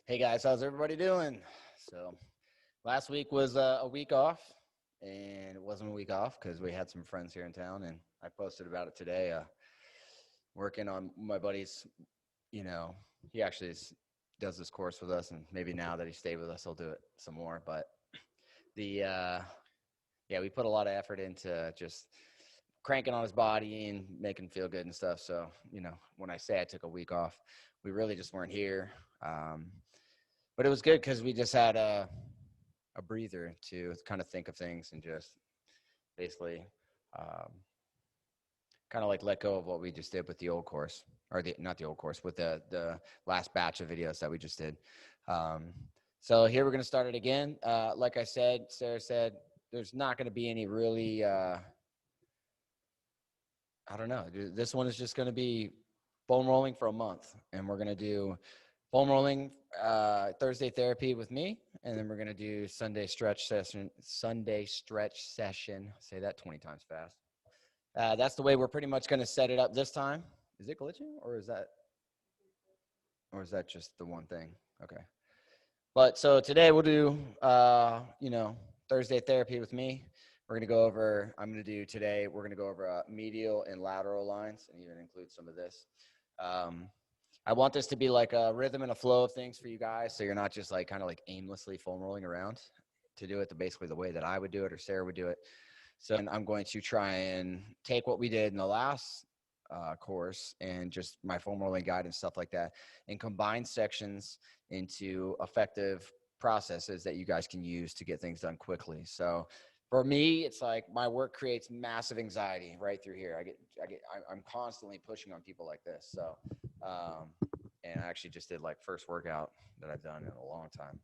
Hey guys, how's everybody doing? So last week was a week off, and it wasn't a week off because we had some friends here in town, and I posted about it today. Working on my buddy's, he actually does this course with us, and maybe now that he stayed with us, he'll do it some more. But we put a lot of effort into just cranking on his body and making him feel good and stuff. So, when I say I took a week off, we really just weren't here. But it was good because we just had a breather to kind of think of things and just basically kind of like let go of what we just did with the old course, or not the old course, with the last batch of videos that we just did. So here we're going to start it again. Like I said, Sarah said, there's not going to be any really, I don't know. This one is just going to be foam rolling for a month, and we're going to do foam rolling Thursday therapy with me, and then we're going to do Sunday stretch session. Say that 20 times fast. That's the way we're pretty much going to set it up this time. Is it glitching, or is that just the one thing? Okay. But so today we'll do, Thursday therapy with me. We're going to go over, we're going to go over medial and lateral lines, and even include some of this. I want this to be like a rhythm and a flow of things for you guys, so you're not just like kind of like aimlessly foam rolling around to do it basically the way that I would do it or Sarah would do it. So I'm going to try and take what we did in the last course and just my foam rolling guide and stuff like that, and combine sections into effective processes that you guys can use to get things done quickly. So for me, it's like my work creates massive anxiety right through here. I'm constantly pushing on people like this. So, and I actually just did like first workout that I've done in a long time,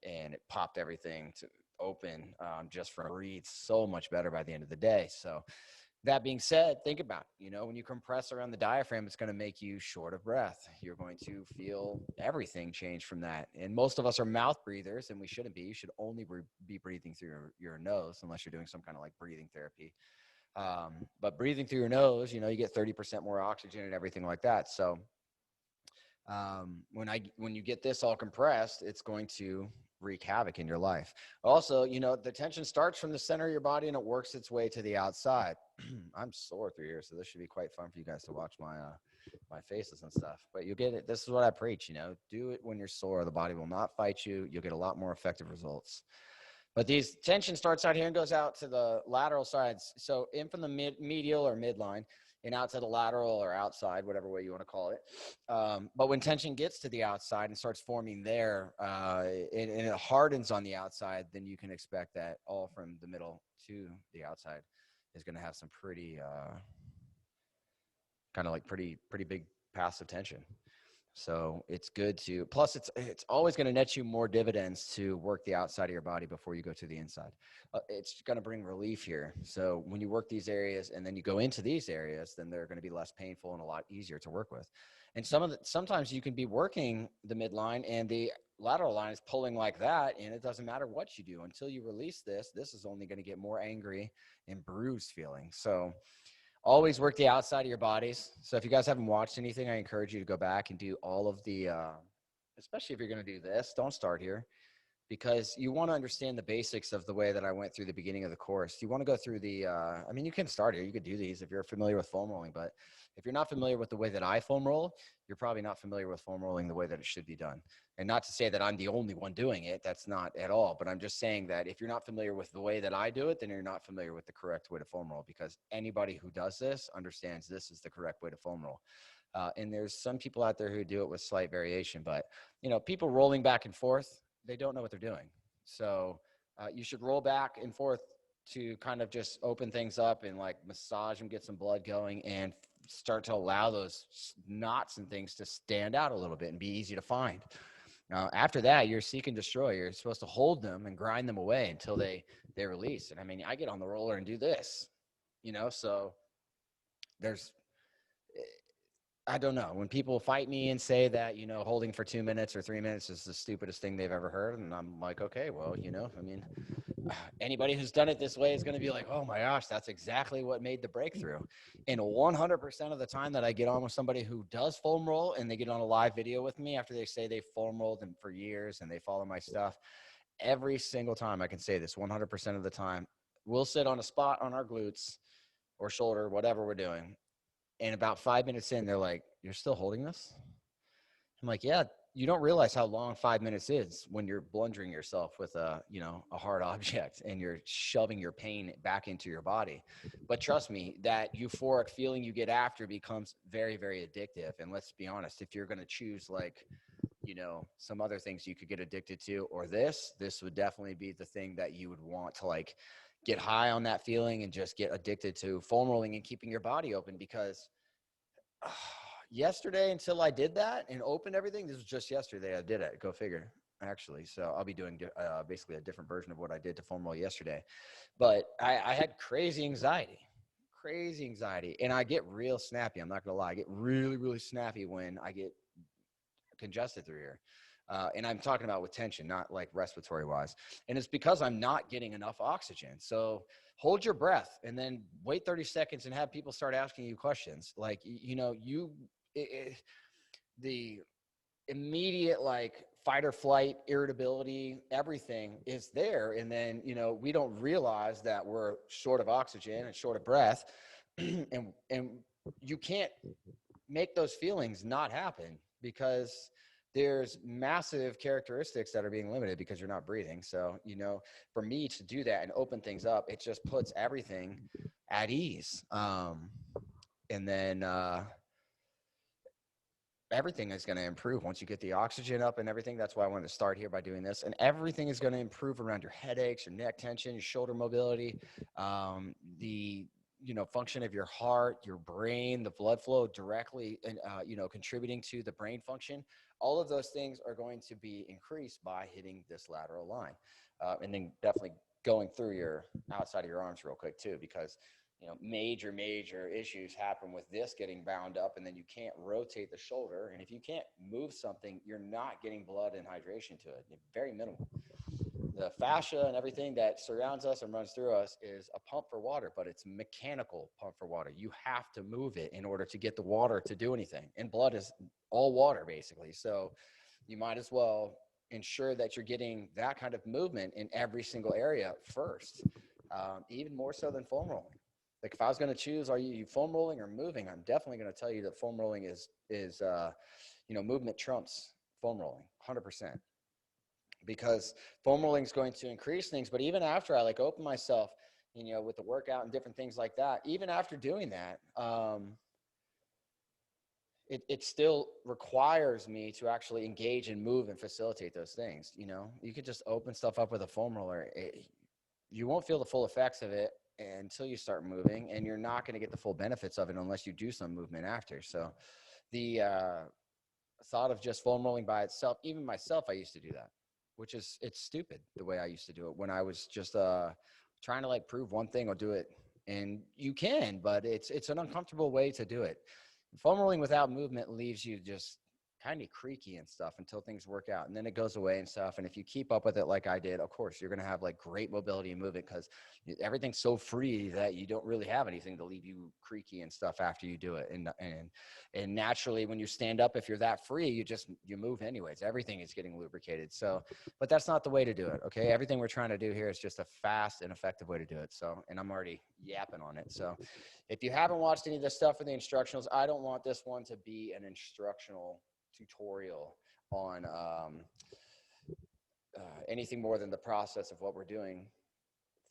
and it popped everything to open just from breathe so much better by the end of the day. So that being said, think about it. When you compress around the diaphragm, it's going to make you short of breath. You're going to feel everything change from that. And most of us are mouth breathers, and we shouldn't be. You should only be breathing through your nose unless you're doing some kind of like breathing therapy. But breathing through your nose, you get 30% more oxygen and everything like that. So when you get this all compressed, it's going to wreak havoc in your life. Also, the tension starts from the center of your body and it works its way to the outside. I'm sore through here, so this should be quite fun for you guys to watch my faces and stuff. But you get it. This is what I preach. Do it when you're sore. The body will not fight you. You'll get a lot more effective results. But these tension starts out here and goes out to the lateral sides. So in from the medial or midline and out to the lateral or outside, whatever way you want to call it. But when tension gets to the outside and starts forming there, and it hardens on the outside, then you can expect that all from the middle to the outside is going to have some pretty kind of like pretty big passive tension. So it's good to, plus it's always going to net you more dividends to work the outside of your body before you go to the inside. It's going to bring relief here. So when you work these areas and then you go into these areas, then they're going to be less painful and a lot easier to work with. And sometimes you can be working the midline and the lateral line is pulling like that, and it doesn't matter what you do until you release this. This is only going to get more angry and bruised feeling. So always work the outside of your bodies. So if you guys haven't watched anything, I encourage you to go back and do all of the, especially if you're going to do this, don't start here, because you want to understand the basics of the way that I went through the beginning of the course. You want to go through you can start here. You could do these if you're familiar with foam rolling, but if you're not familiar with the way that I foam roll, you're probably not familiar with foam rolling the way that it should be done. And not to say that I'm the only one doing it. That's not at all. But I'm just saying that if you're not familiar with the way that I do it, then you're not familiar with the correct way to foam roll, because anybody who does this understands this is the correct way to foam roll. And there's some people out there who do it with slight variation, but people rolling back and forth, they don't know what they're doing. So you should roll back and forth to kind of just open things up and like massage and get some blood going and start to allow those knots and things to stand out a little bit and be easy to find. After that, you're seek and destroy. You're supposed to hold them and grind them away until they release. And I get on the roller and do this, so I don't know. When people fight me and say that, holding for 2 minutes or 3 minutes is the stupidest thing they've ever heard. And I'm like, okay, well, anybody who's done it this way is going to be like, oh my gosh, that's exactly what made the breakthrough. And 100% of the time that I get on with somebody who does foam roll and they get on a live video with me after they say they foam rolled and for years and they follow my stuff, every single time, I can say this 100% of the time, we'll sit on a spot on our glutes or shoulder, whatever we're doing. And about 5 minutes in, they're like, you're still holding this? I'm like, yeah, you don't realize how long 5 minutes is when you're bludgeoning yourself with a hard object and you're shoving your pain back into your body. But trust me, that euphoric feeling you get after becomes very, very addictive. And let's be honest, if you're going to choose like, some other things you could get addicted to, or this would definitely be the thing that you would want to like get high on that feeling and just get addicted to foam rolling and keeping your body open. Because yesterday, until I did that and opened everything, this was just yesterday I did it, go figure, actually. So I'll be doing basically a different version of what I did to foam roll yesterday. But I had crazy anxiety, and I get real snappy. I'm not gonna lie, I get really, really snappy when I get congested through here. And I'm talking about with tension, not like respiratory wise. And it's because I'm not getting enough oxygen. So hold your breath and then wait 30 seconds and have people start asking you questions. Like, the immediate like fight or flight, irritability, everything is there. And then, we don't realize that we're short of oxygen and short of breath. and you can't make those feelings not happen because there's massive characteristics that are being limited because you're not breathing. So, for me to do that and open things up, it just puts everything at ease. And then everything is going to improve once you get the oxygen up and everything. That's why I wanted to start here by doing this. And everything is going to improve around your headaches, your neck tension, your shoulder mobility, the function of your heart, your brain, the blood flow directly, and contributing to the brain function. All of those things are going to be increased by hitting this lateral line, and then definitely going through your outside of your arms real quick too, because major issues happen with this getting bound up, and then you can't rotate the shoulder. And if you can't move something, you're not getting blood and hydration to it. Very minimal. The fascia and everything that surrounds us and runs through us is a pump for water, but it's mechanical pump for water. You have to move it in order to get the water to do anything. And blood is all water, basically. So you might as well ensure that you're getting that kind of movement in every single area first, even more so than foam rolling. Like if I was going to choose, are you foam rolling or moving? I'm definitely going to tell you that foam rolling is movement trumps foam rolling 100%. Because foam rolling is going to increase things. But even after I like open myself, with the workout and different things like that, even after doing that, it still requires me to actually engage and move and facilitate those things. You could just open stuff up with a foam roller. You won't feel the full effects of it until you start moving, and you're not going to get the full benefits of it unless you do some movement after. So the thought of just foam rolling by itself, even myself, I used to do that, which is, it's stupid the way I used to do it when I was just trying to like prove one thing or do it. And you can, but it's an uncomfortable way to do it. Foam rolling without movement leaves you just kind of creaky and stuff until things work out, and then it goes away and stuff. And if you keep up with it like I did, of course you're going to have like great mobility and movement because everything's so free that you don't really have anything to leave you creaky and stuff after you do it. And naturally when you stand up, if you're that free, you move anyways. Everything is getting lubricated. So, but that's not the way to do it. Okay, everything we're trying to do here is just a fast and effective way to do it. So, and I'm already yapping on it. So if you haven't watched any of this stuff for the instructionals, I don't want this one to be an instructional tutorial on anything more than the process of what we're doing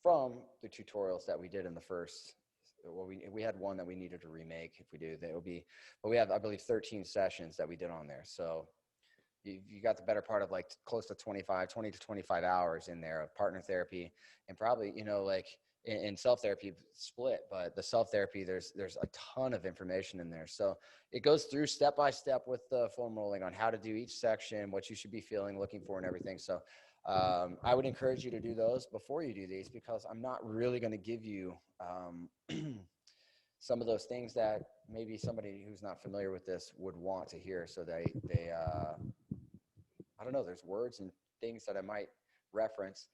from the tutorials that we did in the first. Well, we had one that we needed to remake. If we do, that will be, but we have, I believe, 13 sessions that we did on there. So you got the better part of like close to 20 to 25 hours in there of partner therapy, and probably, like in self-therapy split, but the self-therapy, there's a ton of information in there. So it goes through step by step with the foam rolling on how to do each section, what you should be feeling, looking for, and everything. So I would encourage you to do those before you do these, because I'm not really going to give you some of those things that maybe somebody who's not familiar with this would want to hear. So they I don't know, there's words and things that I might reference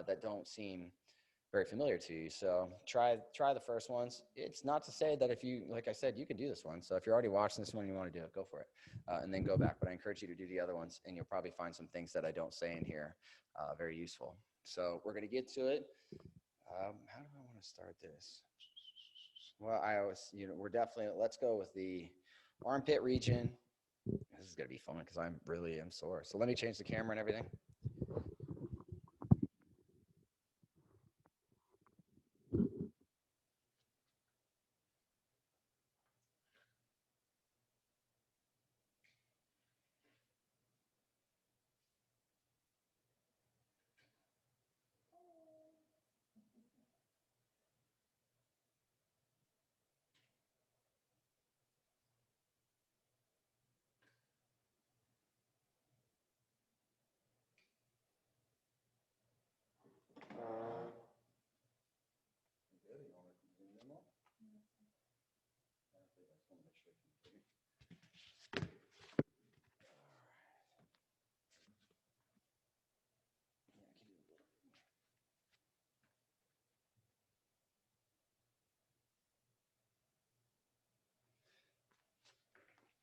that don't seem very familiar to you. So try the first ones. It's not to say that if you, like I said, you can do this one. So if you're already watching this one and you want to do it, go for it, and then go back. But I encourage you to do the other ones, and you'll probably find some things that I don't say in here very useful. So we're going to get to it. How do I want to start this? Well, I always, we're definitely, let's go with the armpit region. This is going to be fun because I'm sore. So let me change the camera and everything.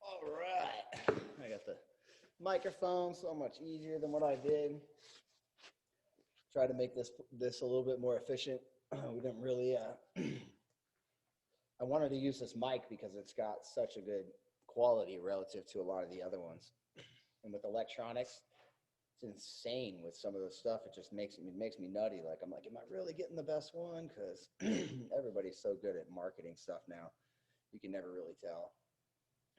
All right. I got the microphone, so much easier than what I did. Try to make this a little bit more efficient. We didn't really, I wanted to use this mic because it's got such a good quality relative to a lot of the other ones. And with electronics, it's insane with some of the stuff. It just makes me nutty. Like, I'm like, am I really getting the best one? Because everybody's so good at marketing stuff now. You can never really tell.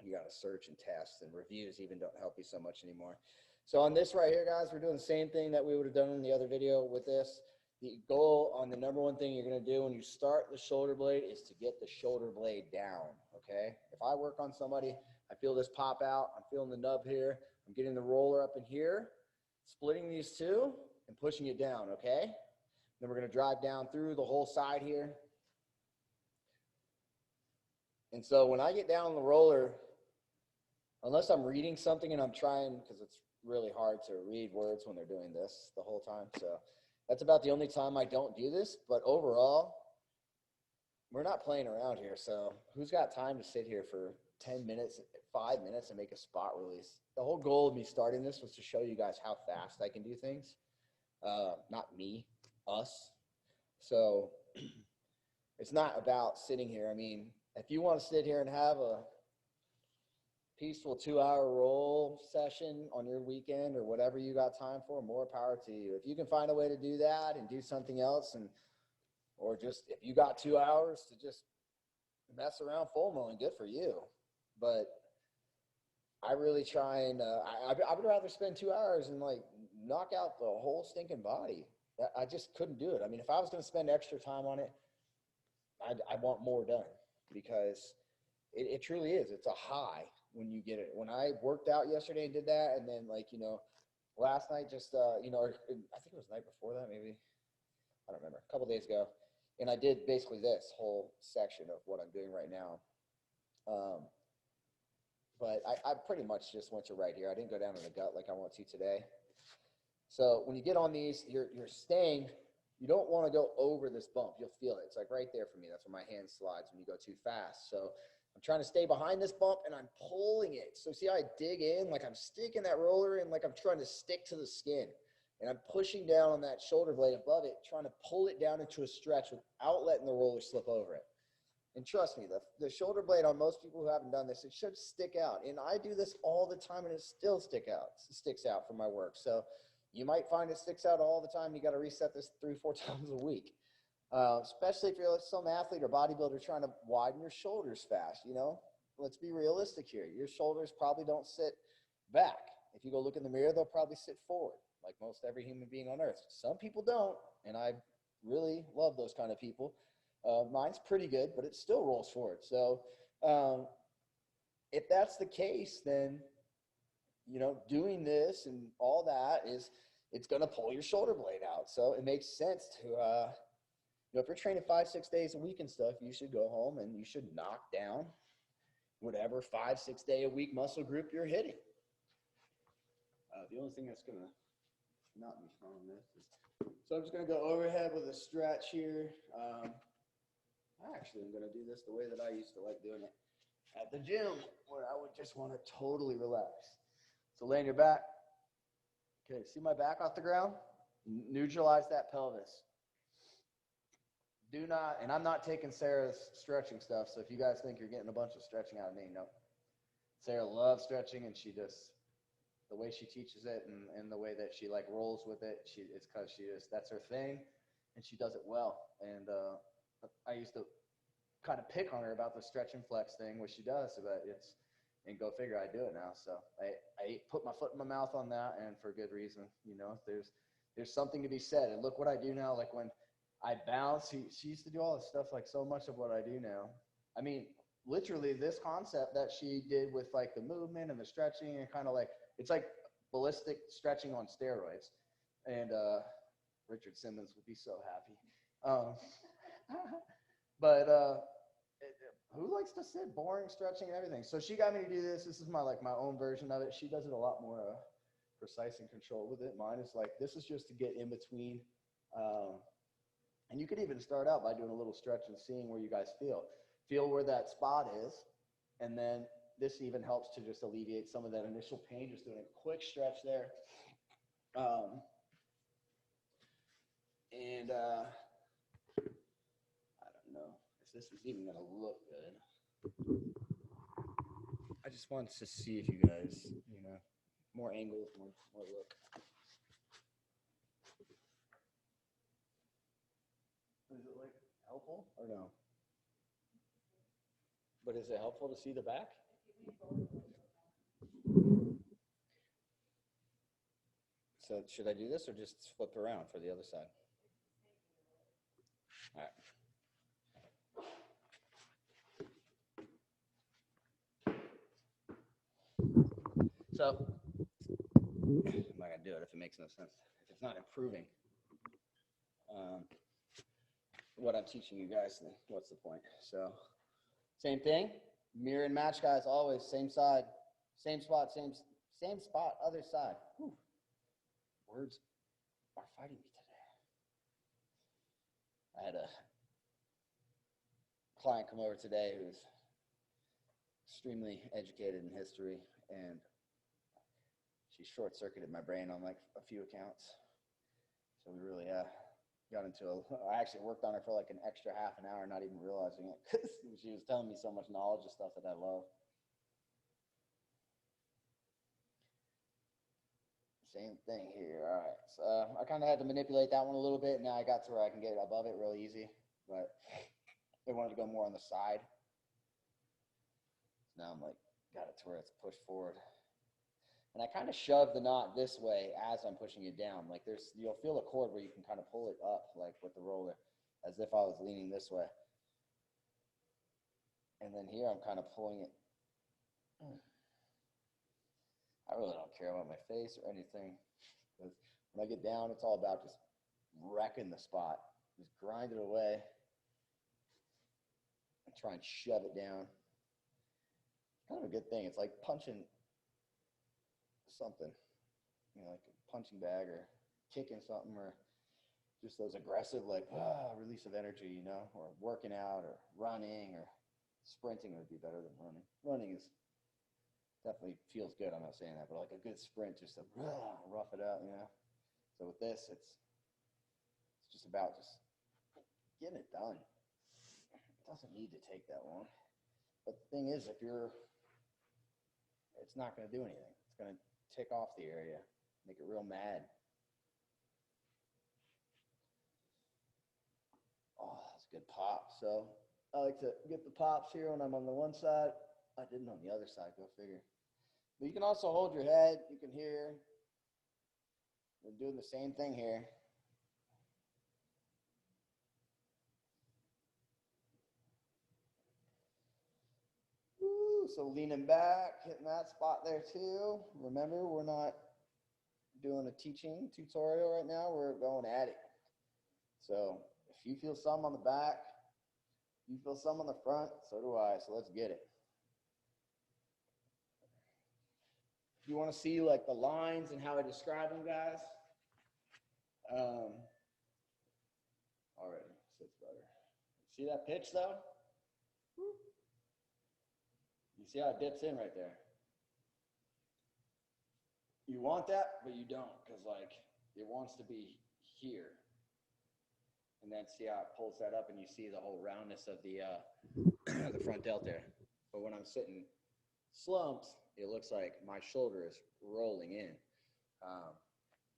You got to search and test, and reviews even don't help you so much anymore. So on this right here, guys, we're doing the same thing that we would have done in the other video with this. The goal on the number one thing you're going to do when you start the shoulder blade is to get the shoulder blade down, okay? If I work on somebody, I feel this pop out. I'm feeling the nub here. I'm getting the roller up in here, splitting these two and pushing it down, okay? Then we're going to drive down through the whole side here. And so when I get down the roller, unless I'm reading something and I'm trying, because it's really hard to read words when they're doing this the whole time. So that's about the only time I don't do this. But overall, we're not playing around here. So who's got time to sit here for 10 minutes, 5 minutes and make a spot release? The whole goal of me starting this was to show you guys how fast I can do things. Not me, us. So it's not about sitting here. I mean, if you want to sit here and have a peaceful 2-hour roll session on your weekend or whatever you got time for, more power to you. If you can find a way to do that and do something else, and or just if you got 2 hours to just mess around full mowing, good for you. But I really try and I would rather spend 2 hours and like knock out the whole stinking body. I just couldn't do it. I mean, if I was going to spend extra time on it, I want more done, because it truly is. It's a high when you get it. When I worked out yesterday and did that, and then like, last night just, I think it was the night before that, maybe, I don't remember, a couple days ago. And I did basically this whole section of what I'm doing right now. But I pretty much just went to right here. I didn't go down in the gut like I want to today. So when you get on these, you're staying. You don't want to go over this bump. You'll feel it. It's like right there for me. That's where my hand slides when you go too fast. So I'm trying to stay behind this bump and I'm pulling it. So see how I dig in? Like I'm sticking that roller in, like I'm trying to stick to the skin. And I'm pushing down on that shoulder blade above it, trying to pull it down into a stretch without letting the roller slip over it. And trust me, the shoulder blade on most people who haven't done this, it should stick out. And I do this all the time and it still sticks out from my work. So you might find it sticks out all the time. You got to reset this 3-4 times a week, especially if you're some athlete or bodybuilder trying to widen your shoulders fast. Let's be realistic here. Your shoulders probably don't sit back. If you go look in the mirror, they'll probably sit forward, like most every human being on earth. Some people don't, and I really love those kind of people. Mine's pretty good, but it still rolls forward. So if that's the case, then doing this and all that it's going to pull your shoulder blade out. So it makes sense to, if you're training 5-6 days a week and stuff, you should go home and you should knock down whatever 5-6 day a week muscle group you're hitting. The only thing that's going to not be fun on this is So I'm just going to go overhead with a stretch here. Actually, I'm going to do this the way that I used to like doing it at the gym, where I would just want to totally relax. So lay on your back. Okay, see my back off the ground? Neutralize that pelvis. Do not, and I'm not taking Sarah's stretching stuff, so if you guys think you're getting a bunch of stretching out of me, no. Sarah loves stretching, and she just, the way she teaches it and the way that she like rolls with it, it's because she just, that's her thing, and she does it well. And I used to kind of pick on her about the stretch and flex thing, which she does, but it's, and go figure, I do it now. So I put my foot in my mouth on that, and for good reason. You know, there's something to be said. And look what I do now. Like when I bounce, she used to do all this stuff, like so much of what I do now. I mean, literally this concept that she did with like the movement and the stretching and kind of like, it's like ballistic stretching on steroids. And Richard Simmons would be so happy. But who likes to sit boring stretching and everything? So she got me to do this. This is my own version of it. She does it a lot more precise and controlled with it. Mine is like, this is just to get in between. And you could even start out by doing a little stretch and seeing where you guys feel. Feel where that spot is. And then this even helps to just alleviate some of that initial pain, just doing a quick stretch there. And I don't know if this is even going to look good. I just wanted to see if you guys, you know, more angles, more look. Is it like helpful or no? But is it helpful to see the back? So should I do this or just flip around for the other side? All right. So I'm not going to do it if it makes no sense. If it's not improving what I'm teaching you guys, then what's the point? So same thing, mirror and match, guys, always same side, same spot, same spot, other side. Whew. Words are fighting me today. I had a client come over today who's extremely educated in history, and she short-circuited my brain on like a few accounts. So we really got into I actually worked on her for like an extra half an hour, not even realizing it, because she was telling me so much knowledge of stuff that I love. Same thing here. All right. So I kind of had to manipulate that one a little bit. Now I got to where I can get it above it real easy, but they wanted to go more on the side. So now I'm like, got it to where it's pushed forward. And I kind of shove the knot this way as I'm pushing it down. Like you'll feel a cord where you can kind of pull it up, like with the roller, as if I was leaning this way. And then here I'm kind of pulling it. I really don't care about my face or anything. Because when I get down, it's all about just wrecking the spot. Just grind it away and try and shove it down. It's kind of a good thing. It's like punching something, you know, like a punching bag or kicking something, or just those aggressive, like, release of energy, you know, or working out or running or sprinting would be better than running. Running is definitely feels good. I'm not saying that, but like a good sprint, just to rough it out, you know. So with this, it's just about just getting it done. It doesn't need to take that long. But the thing is, it's not going to do anything. It's going to tick off the area, make it real mad. Oh, that's a good pop. So I like to get the pops here when I'm on the one side. I didn't on the other side, go figure. But you can also hold your head. You can hear. We're doing the same thing here. Woo, so leaning back, hitting that spot there too. Remember, we're not doing a teaching tutorial right now. We're going at it. So if you feel some on the back, you feel some on the front, so do I. So let's get it. If you want to see like the lines and how I describe them, guys, Already sits better. See that pitch though? You see how it dips in right there? You want that, but you don't, because like it wants to be here. And then see how it pulls that up, and you see the whole roundness of the the front delt there. But when I'm sitting slumped, it looks like my shoulder is rolling in.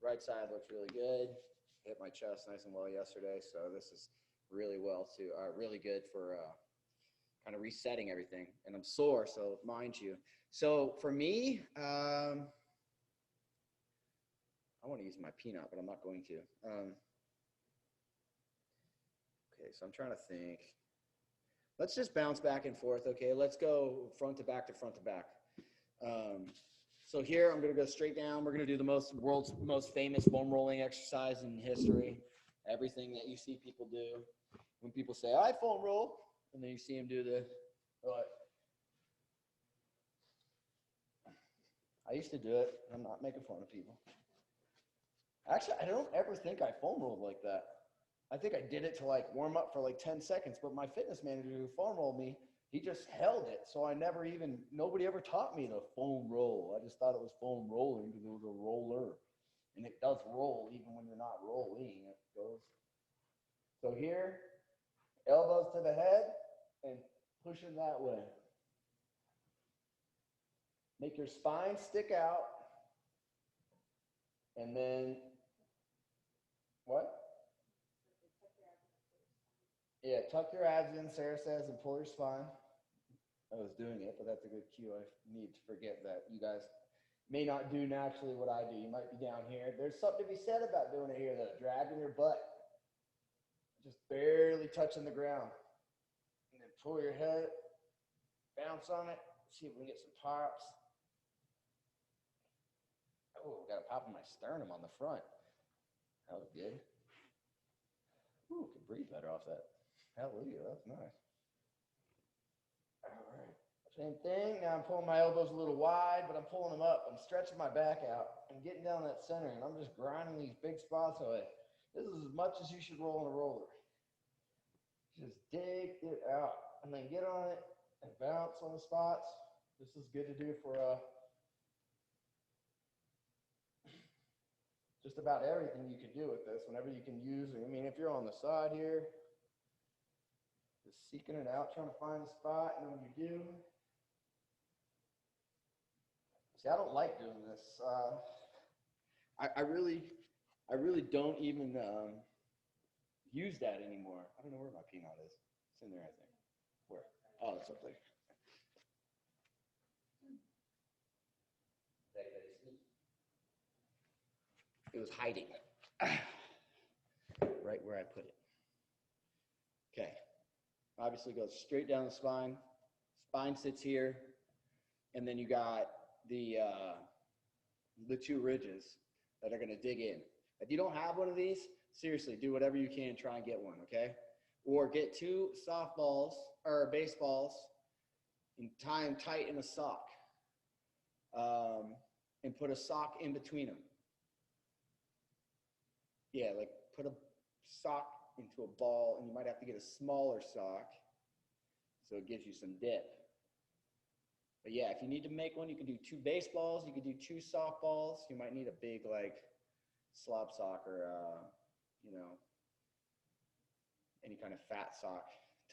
Right side looks really good. Hit my chest nice and well yesterday, so this is really good for kind of resetting everything. And I'm sore, so mind you. So for me, I want to use my peanut, but I'm not going to. Okay, so I'm trying to think. Let's just bounce back and forth, okay? Let's go front to back to front to back. So here, I'm going to go straight down. We're going to do the world's most famous foam rolling exercise in history. Everything that you see people do. When people say, I foam roll, and then you see them do I used to do it. I'm not making fun of people. Actually, I don't ever think I foam rolled like that. I think I did it to like warm up for like 10 seconds, but my fitness manager who foam rolled me, he just held it. So nobody ever taught me to foam roll. I just thought it was foam rolling because it was a roller. And it does roll even when you're not rolling. It goes. So here, elbows to the head and pushing that way. Make your spine stick out. And then, what? Yeah, tuck your abs in, Sarah says, and pull your spine. I was doing it, but that's a good cue. I need to forget that you guys may not do naturally what I do. You might be down here. There's something to be said about doing it here, though. Dragging your butt. Just barely touching the ground. And then pull your head, bounce on it, see if we can get some pops. Oh, got a pop in my sternum on the front. That was good. Ooh, could breathe better off that. Hallelujah, that's nice. All right. Same thing. Now I'm pulling my elbows a little wide, but I'm pulling them up. I'm stretching my back out. I'm getting down that center, and I'm just grinding these big spots away. This is as much as you should roll in a roller. Just dig it out, and then get on it and bounce on the spots. This is good to do for just about everything you can do with this. Whenever you can use it. I mean, if you're on the side here, just seeking it out, trying to find a spot, and when you do, see, I don't like doing this. I really don't even use that anymore. I don't know where my peanut is. It's in there, I think. Where? Oh, it's up there. It was hiding right where I put it. Okay. Obviously goes straight down the spine. Spine sits here, and then you got the two ridges that are going to dig in. If you don't have one of these, seriously, do whatever you can, try and get one, okay? Or get two softballs or baseballs and tie them tight in a sock, and put a sock in between them. Yeah, like put a sock into a ball, and you might have to get a smaller sock so it gives you some dip. But yeah, if you need to make one, you can do two baseballs, you can do two softballs. You might need a big like slob sock or any kind of fat sock,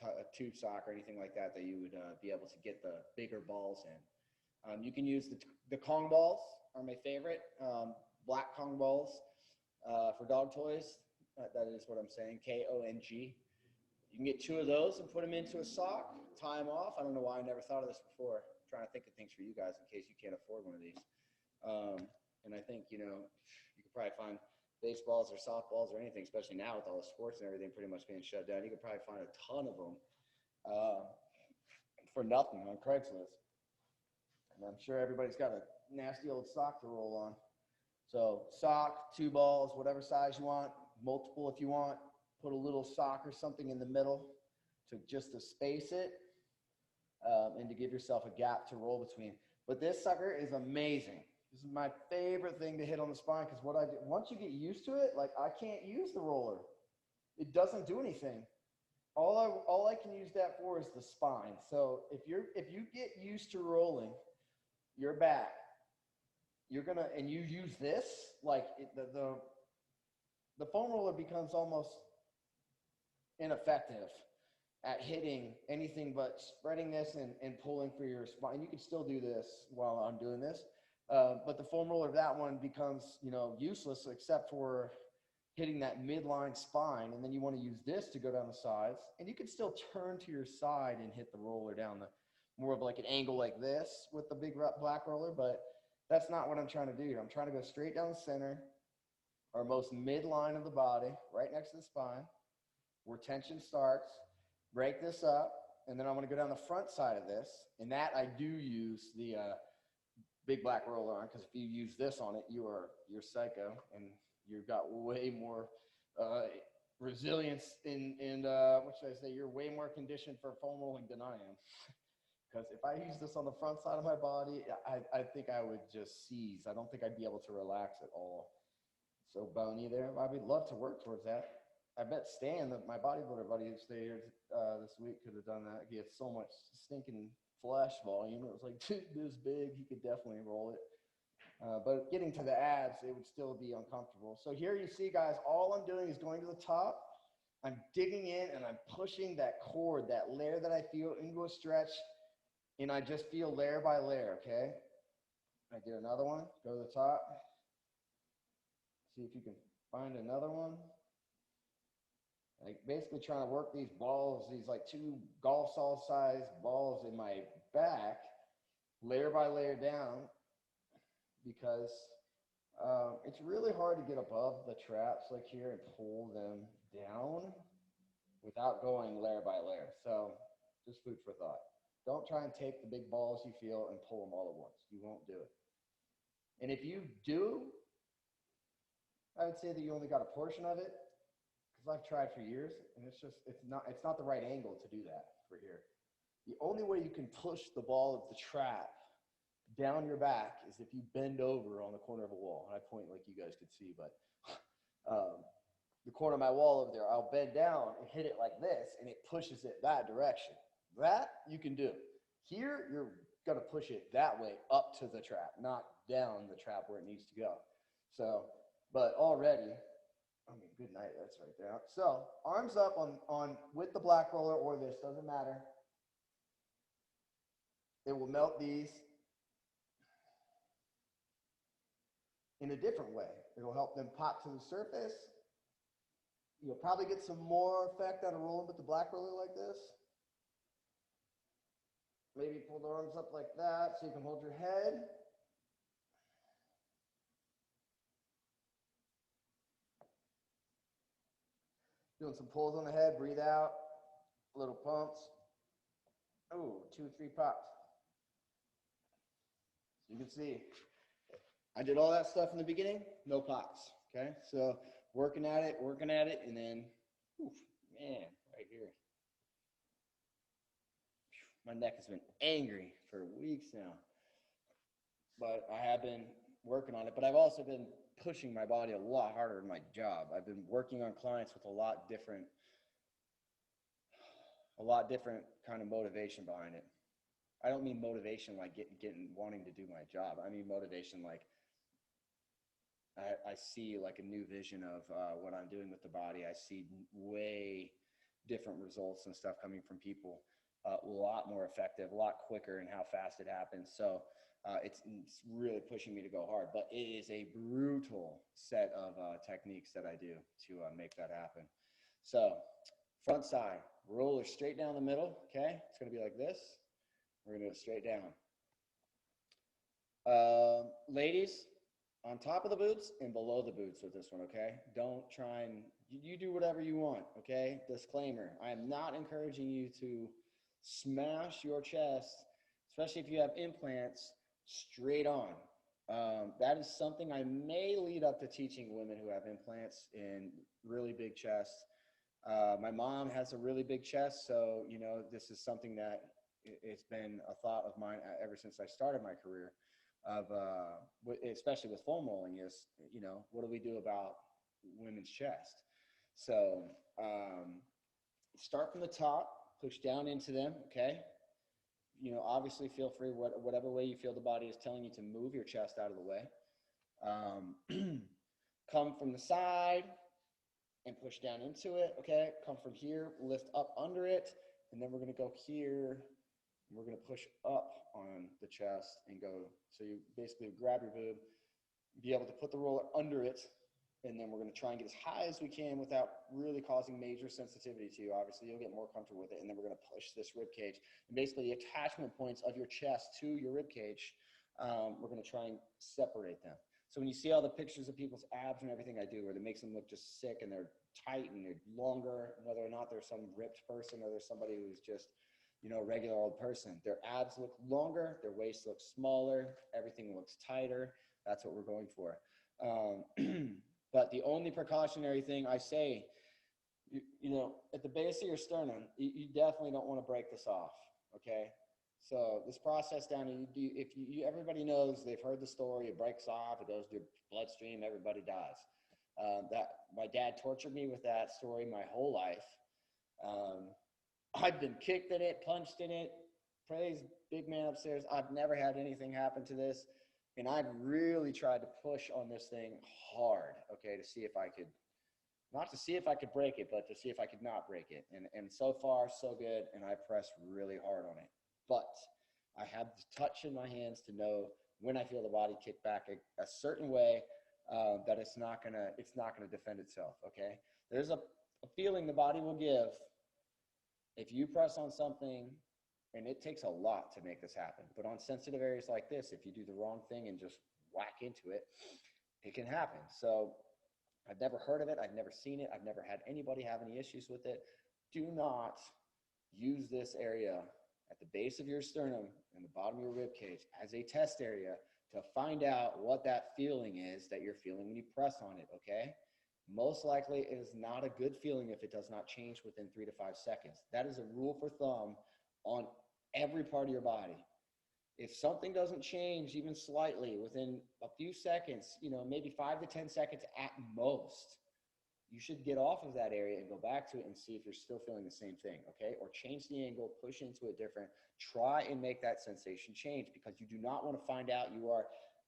a tube sock or anything like that you would be able to get the bigger balls in. You can use the Kong balls are my favorite, black Kong balls for dog toys. That is what I'm saying, Kong. You can get two of those and put them into a sock, tie them off. I don't know why I never thought of this before. I'm trying to think of things for you guys in case you can't afford one of these. And I think, you could probably find baseballs or softballs or anything, especially now with all the sports and everything pretty much being shut down. You could probably find a ton of them for nothing on Craigslist. And I'm sure everybody's got a nasty old sock to roll on. So sock, two balls, whatever size you want, multiple if you want. Put a little sock or something in the middle to space it and to give yourself a gap to roll between. But this sucker is amazing. This is my favorite thing to hit on the spine because what I do, once you get used to it, like I can't use the roller. It doesn't do anything. All I can use that for is the spine. So if you get used to rolling your back, you're gonna and you use this like the foam roller becomes almost ineffective at hitting anything but spreading this and pulling for your spine. You can still do this while I'm doing this, but the foam roller, that one becomes, you know, useless except for hitting that midline spine. And then you want to use this to go down the sides, and you can still turn to your side and hit the roller down the more of like an angle like this with the big black roller, but that's not what I'm trying to do. I'm trying to go straight down the center, our most midline of the body, right next to the spine, where tension starts. Break this up, and then I'm going to go down the front side of this, and that I do use the big black roller on, because if you use this on it, you're psycho, and you've got way more resilience and what should I say? You're way more conditioned for foam rolling than I am. Because if I use this on the front side of my body, I think I would just seize. I don't think I'd be able to relax at all. So bony there. I would love to work towards that. I bet Stan, my bodybuilder buddy who stayed here this week, could have done that. He had so much stinking flesh volume. It was like this big. He could definitely roll it. But getting to the abs, it would still be uncomfortable. So here you see, guys, all I'm doing is going to the top. I'm digging in, and I'm pushing that cord, that layer that I feel, into a stretch. And I just feel layer by layer, okay? I do another one. Go to the top. See if you can find another one. Like basically trying to work these balls, these like 2 golf ball sized balls in my back, layer by layer down, because it's really hard to get above the traps like here and pull them down without going layer by layer. So just food for thought. Don't try and take the big balls you feel and pull them all at once. You won't do it. And if you do, I would say that you only got a portion of it. I've tried for years, and it's not the right angle to do that for here. The only way you can push the ball of the trap down your back is if you bend over on the corner of a wall. And I point like you guys could see, but the corner of my wall over there, I'll bend down and hit it like this, and it pushes it that direction. That you can do. Here, you're going to push it that way up to the trap, not down the trap where it needs to go. So, but already, I mean, good night, that's right there. So arms up on with the black roller or this, doesn't matter. It will melt these in a different way. It'll help them pop to the surface. You'll probably get some more effect out of rolling with the black roller like this. Maybe pull the arms up like that so you can hold your head. Doing some pulls on the head, breathe out, little pumps. Oh, 2 or 3 pops. So you can see, I did all that stuff in the beginning, no pops, okay? So working at it, and then, oof, man, right here. My neck has been angry for weeks now. But I have been working on it, but I've also been pushing my body a lot harder in my job. I've been working on clients with a lot different kind of motivation behind it. I don't mean motivation like wanting to do my job. I mean motivation like I see like a new vision of what I'm doing with the body. I see way different results and stuff coming from people, a lot more effective, a lot quicker in how fast it happens. So it's really pushing me to go hard, but it is a brutal set of techniques that I do to make that happen. So front side, roller straight down the middle, okay? It's gonna be like this. We're gonna go straight down. Ladies, on top of the boots and below the boots with this one, okay? Don't try and, you do whatever you want, okay? Disclaimer, I am not encouraging you to smash your chest, especially if you have implants, straight on. That is something I may lead up to teaching women who have implants in really big chests. My mom has a really big chest, so, you know, this is something that it's been a thought of mine ever since I started my career. especially with foam rolling is, what do we do about women's chest? So start from the top, push down into them, okay? Obviously feel free, whatever way you feel the body is telling you to move your chest out of the way. Come from the side and push down into it, okay? Come from here, lift up under it, and then we're going to go here. We're going to push up on the chest and go. So you basically grab your boob, be able to put the roller under it, and then we're going to try and get as high as we can without really causing major sensitivity to you. Obviously, you'll get more comfortable with it, and then we're going to push this rib cage. And basically, the attachment points of your chest to your rib cage, we're going to try and separate them. So when you see all the pictures of people's abs and everything I do, where it makes them look just sick and they're tight and they're longer, whether or not there's some ripped person or there's somebody who's just, a regular old person, their abs look longer, their waist looks smaller, everything looks tighter. That's what we're going for. But the only precautionary thing I say, at the base of your sternum, you definitely don't want to break this off, okay? So this process down, everybody knows, they've heard the story, it breaks off, it goes to your bloodstream, everybody dies. My dad tortured me with that story my whole life. I've been kicked in it, punched in it, praise big man upstairs. I've never had anything happen to this. And I've really tried to push on this thing hard, okay, to see if I could, not to see if I could break it, but to see if I could not break it. And so far, so good, and I press really hard on it. But I have the touch in my hands to know when I feel the body kick back a certain way that it's not gonna defend itself, okay? There's a feeling the body will give if you press on something, and it takes a lot to make this happen. But on sensitive areas like this, if you do the wrong thing and just whack into it, it can happen. So I've never heard of it. I've never seen it. I've never had anybody have any issues with it. Do not use this area at the base of your sternum and the bottom of your rib cage as a test area to find out what that feeling is that you're feeling when you press on it, okay? Most likely it is not a good feeling if it does not change within 3 to 5 seconds. That is a rule for thumb on every part of your body. If something doesn't change even slightly within a few seconds, maybe 5 to 10 seconds at most, you should get off of that area and go back to it and see if you're still feeling the same thing, okay? Or change the angle, push into it different. Try and make that sensation change, because you do not want to find out you are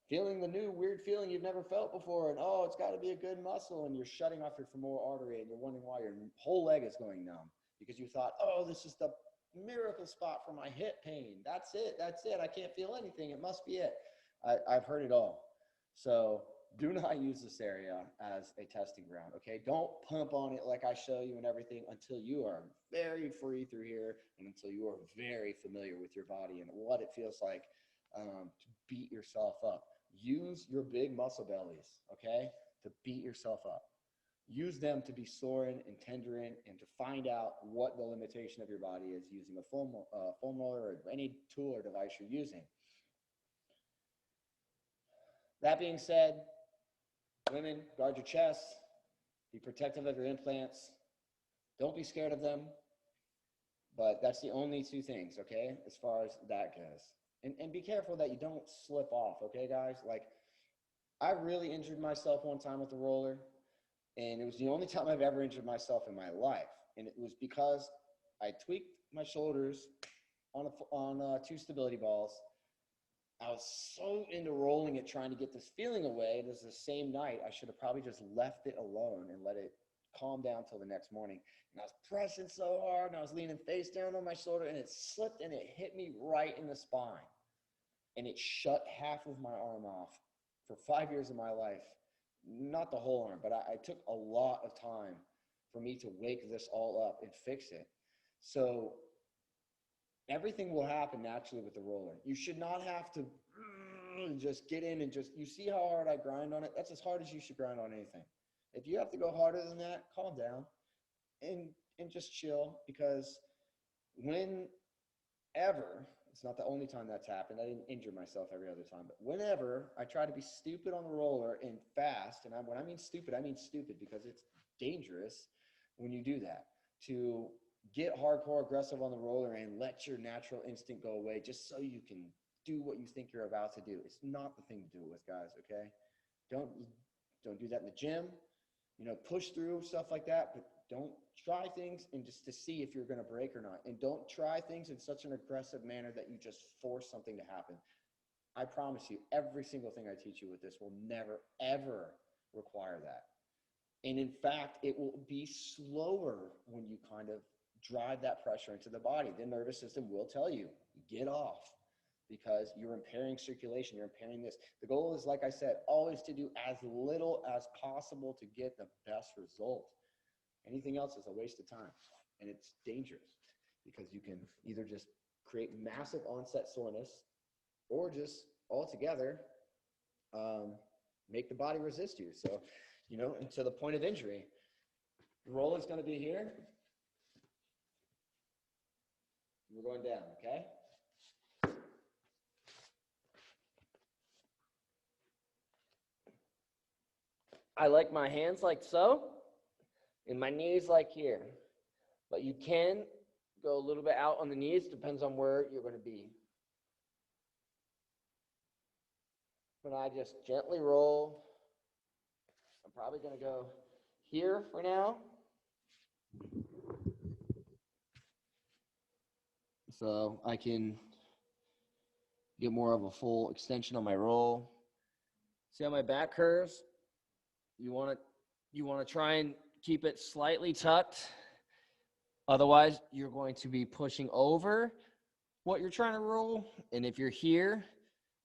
feeling the new weird feeling you've never felt before, and it's got to be a good muscle, and you're shutting off your femoral artery, and you're wondering why your whole leg is going numb because you thought, this is the miracle spot for my hip pain. That's it. I can't feel anything. It must be it. I've heard it all. So do not use this area as a testing ground, okay? Don't pump on it like I show you and everything until you are very free through here and until you are very familiar with your body and what it feels like to beat yourself up. Use your big muscle bellies, okay, to beat yourself up. Use them to be soaring and tendering and to find out what the limitation of your body is using a foam roller or any tool or device you're using. That being said, women, guard your chest, be protective of your implants, don't be scared of them, but that's the only two things, okay, as far as that goes. And be careful that you don't slip off, okay, guys? Like, I really injured myself one time with the roller, and it was the only time I've ever injured myself in my life, and it was because I tweaked my shoulders on 2 stability balls. I was so into rolling it, trying to get this feeling away. It was the same night. I should have probably just left it alone and let it calm down till the next morning. And I was pressing so hard, and I was leaning face down on my shoulder, and it slipped, and it hit me right in the spine. And it shut half of my arm off for 5 years of my life. Not the whole arm, but I took a lot of time for me to wake this all up and fix it. So everything will happen naturally with the roller. You should not have to just get in and you see how hard I grind on it? That's as hard as you should grind on anything. If you have to go harder than that, calm down and just chill, because whenever, it's not the only time that's happened. I didn't injure myself every other time, but whenever I try to be stupid on the roller and fast, and when I mean stupid because it's dangerous when you do that, to get hardcore aggressive on the roller and let your natural instinct go away just so you can do what you think you're about to do. It's not the thing to do it with, guys, okay? Don't do that in the gym. You know, push through stuff like that, but don't try things and just to see if you're going to break or not. And don't try things in such an aggressive manner that you just force something to happen. I promise you, every single thing I teach you with this will never, ever require that. And in fact, it will be slower when you kind of drive that pressure into the body. The nervous system will tell you, get off, because you're impairing circulation, you're impairing this. The goal is, like I said, always to do as little as possible to get the best result. Anything else is a waste of time, and it's dangerous because you can either just create massive onset soreness or just altogether make the body resist you. So, you know, and to the point of injury, the roll is going to be here. We're going down, okay? I like my hands like so, and my knees like here. But you can go a little bit out on the knees, depends on where you're going to be. But I just gently roll. I'm probably going to go here for now. So I can get more of a full extension on my roll. See how my back curves? You want to try and keep it slightly tucked. Otherwise, you're going to be pushing over what you're trying to roll. And if you're here,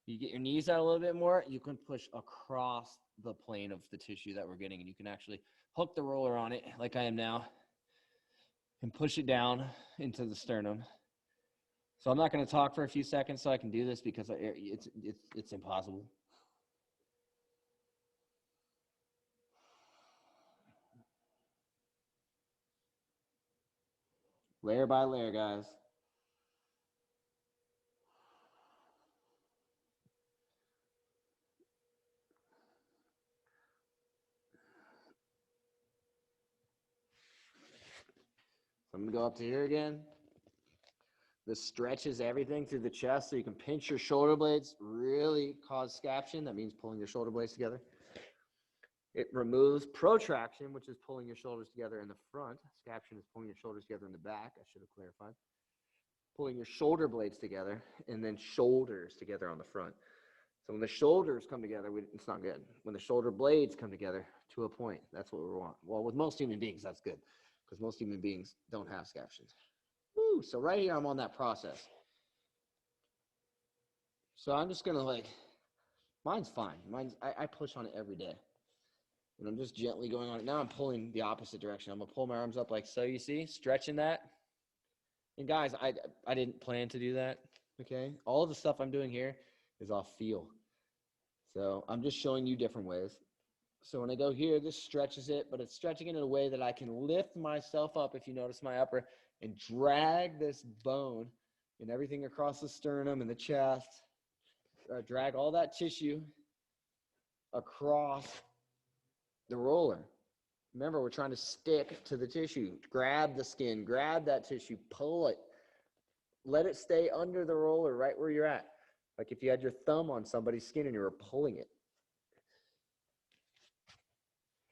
you get your knees out a little bit more, you can push across the plane of the tissue that we're getting. And you can actually hook the roller on it like I am now and push it down into the sternum. So I'm not going to talk for a few seconds so I can do this because it's impossible. Layer by layer, guys. So I'm going to go up to here again. This stretches everything through the chest so you can pinch your shoulder blades, really cause scaption. That means pulling your shoulder blades together. It removes protraction, which is pulling your shoulders together in the front. Scaption is pulling your shoulders together in the back. I should have clarified. Pulling your shoulder blades together and then shoulders together on the front. So when the shoulders come together, it's not good. When the shoulder blades come together to a point, that's what we want. Well, with most human beings, that's good because most human beings don't have scaptions. Woo, so right here, I'm on that process. So I'm just going to mine's fine. I push on it every day. And I'm just gently going on it. Now I'm pulling the opposite direction. I'm going to pull my arms up like so, you see, stretching that. And guys, I didn't plan to do that, okay? All of the stuff I'm doing here is off feel. So I'm just showing you different ways. So when I go here, this stretches it, but it's stretching it in a way that I can lift myself up, if you notice my upper, and drag this bone and everything across the sternum and the chest, drag all that tissue across the roller. Remember, we're trying to stick to the tissue. Grab the skin, grab that tissue, pull it. Let it stay under the roller right where you're at. Like if you had your thumb on somebody's skin and you were pulling it.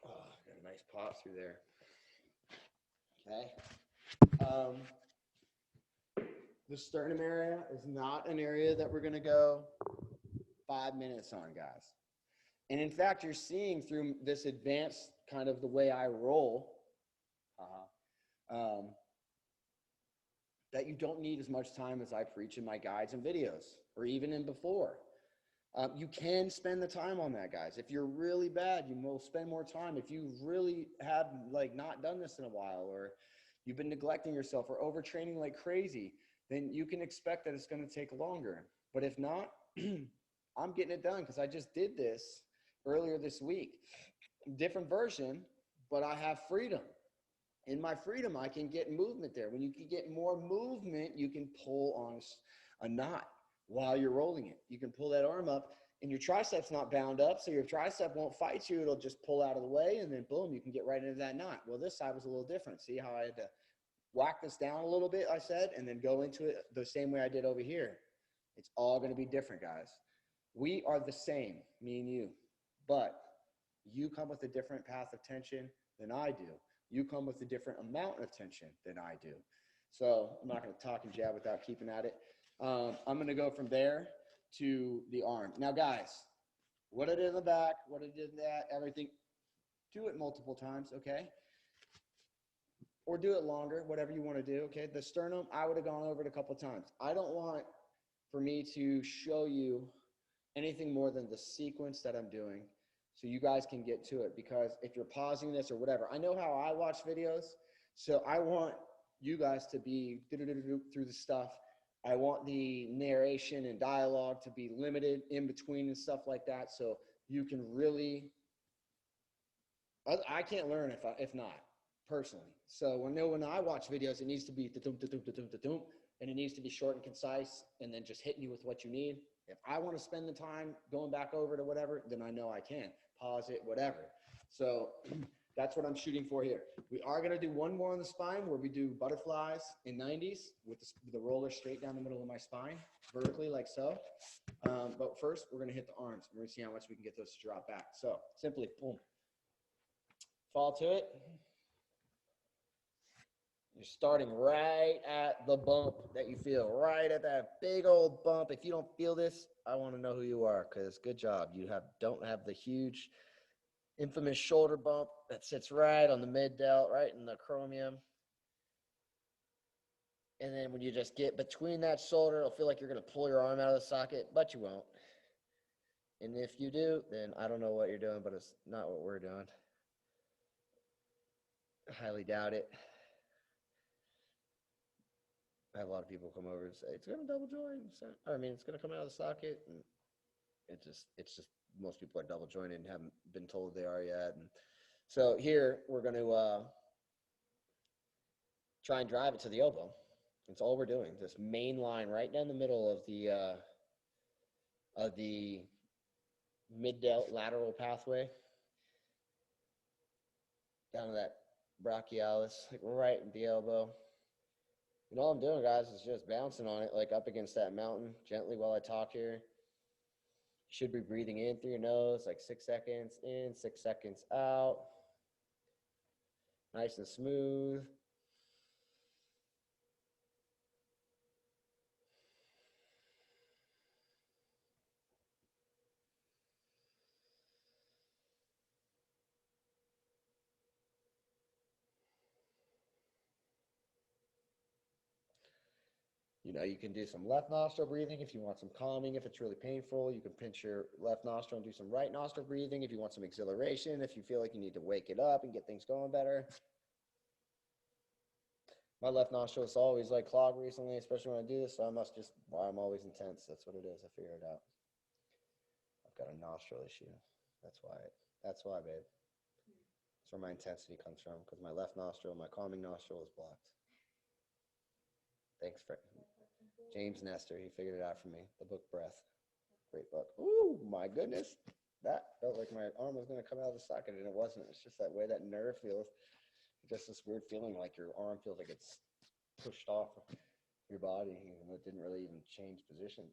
Oh, got a nice pop through there. Okay. The sternum area is not an area that we're going to go 5 minutes on, guys. And in fact, you're seeing through this advanced kind of the way I roll, that you don't need as much time as I preach in my guides and videos, or even in before. You can spend the time on that, guys. If you're really bad, you will spend more time. If you really have not done this in a while, or you've been neglecting yourself or overtraining like crazy, then you can expect that it's going to take longer. But if not, I'm getting it done because I just did this earlier this week. Different version, but I have freedom. In my freedom, I can get movement there. When you can get more movement, you can pull on a knot while you're rolling it. You can pull that arm up, and your tricep's not bound up, so your tricep won't fight you. It'll just pull out of the way, and then boom, you can get right into that knot. Well, this side was a little different. See how I had to whack this down a little bit, I said, and then go into it the same way I did over here. It's all going to be different, guys. We are the same, me and you, but you come with a different path of tension than I do. You come with a different amount of tension than I do. So I'm not going to talk and jab without keeping at it. I'm going to go from there to the arm. Now, guys, what I did in the back, what I did in that, everything, do it multiple times, okay? Or do it longer, whatever you want to do, okay? The sternum, I would have gone over it a couple times. I don't want for me to show you anything more than the sequence that I'm doing so you guys can get to it, because if you're pausing this or whatever, I know how I watch videos, so I want you guys to be through the stuff. I want the narration and dialogue to be limited in between and stuff like that, so you can really, I can't learn if not, personally. So when I watch videos, it needs to be and it needs to be short and concise, and then just hitting you with what you need. If I want to spend the time going back over to whatever, then I know I can pause it, whatever. So that's what I'm shooting for here. We are going to do one more on the spine where we do butterflies in 90s with the roller straight down the middle of my spine, vertically like so. But first, we're going to hit the arms. We're going to see how much we can get those to drop back. So simply, boom, fall to it. You're starting right at the bump that you feel, right at that big old bump. If you don't feel this, I want to know who you are, because good job. You don't have the huge, infamous shoulder bump that sits right on the mid delt, right in the chromium. And then when you just get between that shoulder, it'll feel like you're going to pull your arm out of the socket, but you won't. And if you do, then I don't know what you're doing, but it's not what we're doing. I highly doubt it. I have a lot of people come over and say, it's going to double join. I mean, it's going to come out of the socket. And it's just, most people are double jointed and haven't been told they are yet. And so here, we're going to try and drive it to the elbow. That's all we're doing. This main line right down the middle of the mid-delt lateral pathway, down to that brachialis, like right at the elbow. And all I'm doing, guys, is just bouncing on it, like up against that mountain, gently while I talk here. You should be breathing in through your nose, like 6 seconds in, 6 seconds out. Nice and smooth. You know, you can do some left nostril breathing if you want some calming. If it's really painful, you can pinch your left nostril and do some right nostril breathing if you want some exhilaration, if you feel like you need to wake it up and get things going better. My left nostril is always like clogged recently, especially when I do this, so I must just, well, I'm always intense. That's what it is. I figured it out. I've got a nostril issue. That's why, babe. That's where my intensity comes from, because my left nostril, my calming nostril is blocked. Thanks, for James Nestor. He figured it out for me. The book Breath. Great book. Ooh, my goodness. That felt like my arm was going to come out of the socket, and it wasn't. It's just that way that nerve feels. Just this weird feeling like your arm feels like it's pushed off your body, even though it didn't really even change position.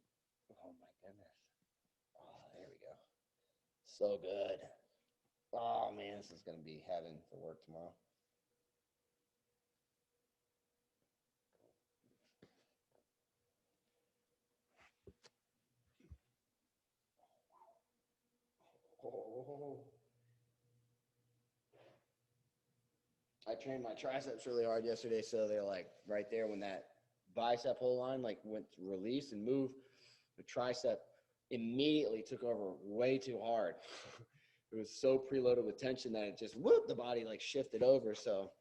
Oh, my goodness. Oh, there we go. So good. Oh, man, this is going to be heaven for work tomorrow. Oh. I trained my triceps really hard yesterday, so they're like right there when that bicep whole line like went to release and move, the tricep immediately took over way too hard. It was so preloaded with tension that it just whoop, the body like shifted over. So